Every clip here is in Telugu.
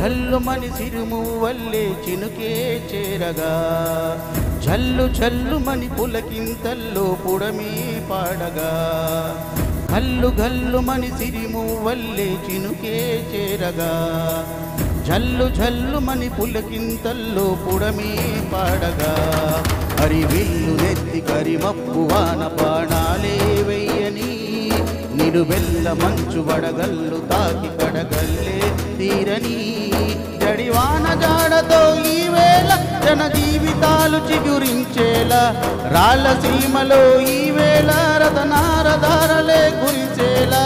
ఘల్లుమని సిరుమువ్వల్లే చినుకే చేరగా జల్లు జల్లుమని పులకింతల్లో పుడమి పాడగా గల్లు గల్లుమని సిరిమువ్వల్లే చినుకే చేరగా జల్లు జల్లుమని పులకింతల్లో పుడమి పాడగా హరివిల్లు నెత్తి కరిమప్పు వాన బాణాలే వెయ్యని నిలువెల్ల మంచు వడగల్లు తాకి కడగల్లే తీరని జడివాన జాడతో ఈవేళ జన జీవితాలు చిగురించేలా రాళ్ళసీమలో ఈవేళ రతనారధారలే కురిసేలా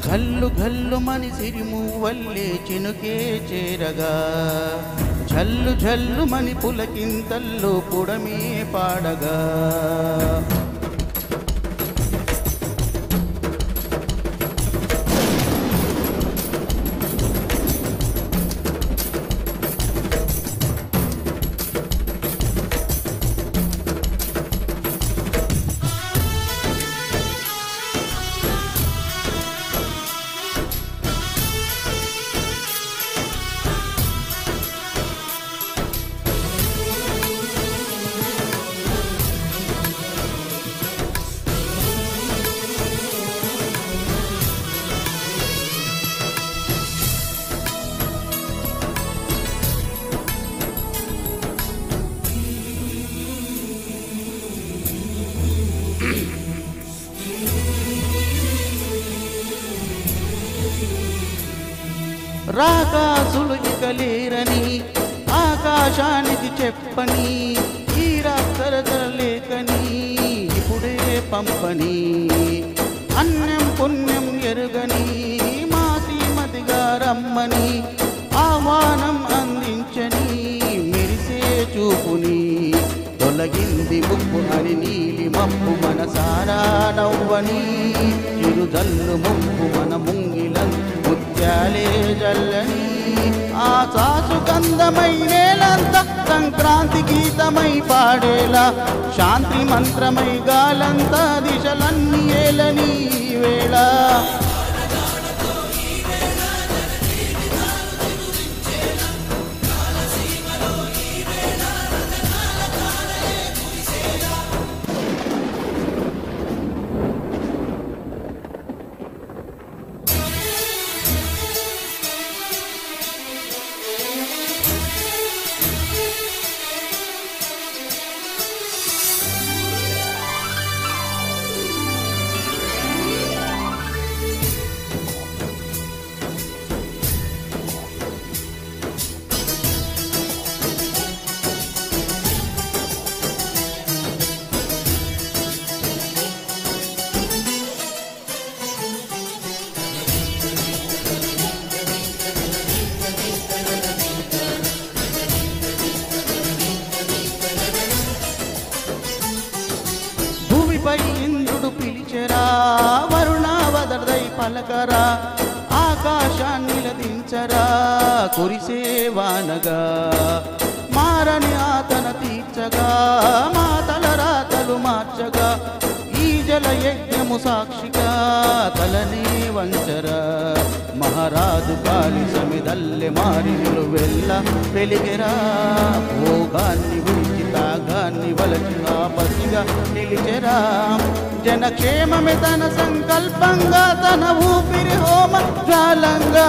గల్లు గల్లుమని సిరిమువ్వల్లే చినుకే చేరగా జల్లు జల్లుమని పులకింతల్లో పుడమి పాడగా రాకాసులు ఇక లేరని ఆకాశానికి చెప్పని ఈ రాత్రతర లేకని ఇప్పుడే పంపని అన్యం పుణ్యం ఎరుగని మా శ్రీమతిగా రమ్మని ఆహ్వానం అందించని మెరిసే చూపుని తొలగింది ముప్పు అని నీలి మప్పు మనసారా నవ్వని చిరుజల్లు ముప్పు మన ముంగిలం ముత్యాలే జల్లని ఆ సాసు గంధమై నేలంతా సంక్రాంతి గీతమై పాడేలా శాంతి మంత్రమై గాలంతా దిశలన్నీ ఏలని వేళ భూమిపై ఇంద్రుడు పిలిచెరా వరుణావదర్దై పలకరా ఆకాశాన్ని లదించరా కురిసే వానగా మారని ఆతన తీర్చగా మాతల రాతలు మార్చగా ఈ జల యజ్ఞము సాక్షిగా తలనే వంచరా మహారాజు కాలి సమిదల్లె మారి నిలువెల్ల వెలిగెరా భోగాన్ని విడిచి తాగాన్ని వలచిన పసిగా నిలిచెరా జనక్షేమమే తన సంకల్పంగా తన ఊపిరి హోమ జాలంగా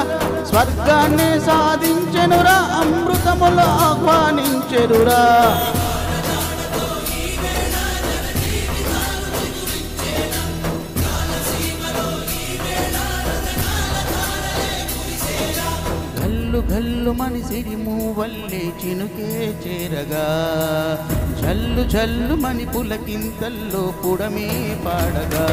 స్వర్గాన్ని సాధించెనురా అమృతములు ఆహ్వానించెరురా గల్లు గల్లు మని సిరిమువ్వల్లే చినుకే చేరగా జల్లు జల్లు మని పులకింతల్లో పుడమి పాడగా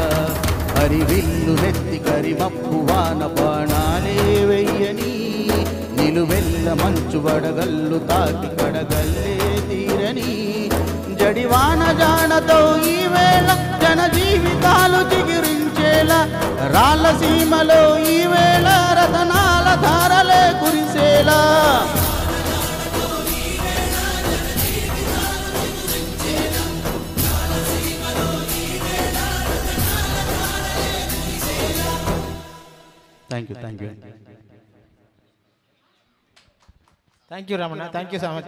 హరివిల్లు నెత్తి కరిమప్పు వాన బాణాలే వెయ్యని నిలువెల్ల మంచు వడగల్లు తాకి కడగల్లే తీరని జడివాన జాడతో ఈవేళ జన జీవితాలు చిగురించేలా రాళ్ళసీమలో ఈవేళ రతనాల ధారలే కురిసేలా thank you thank you thank you Ramana, thank you so much.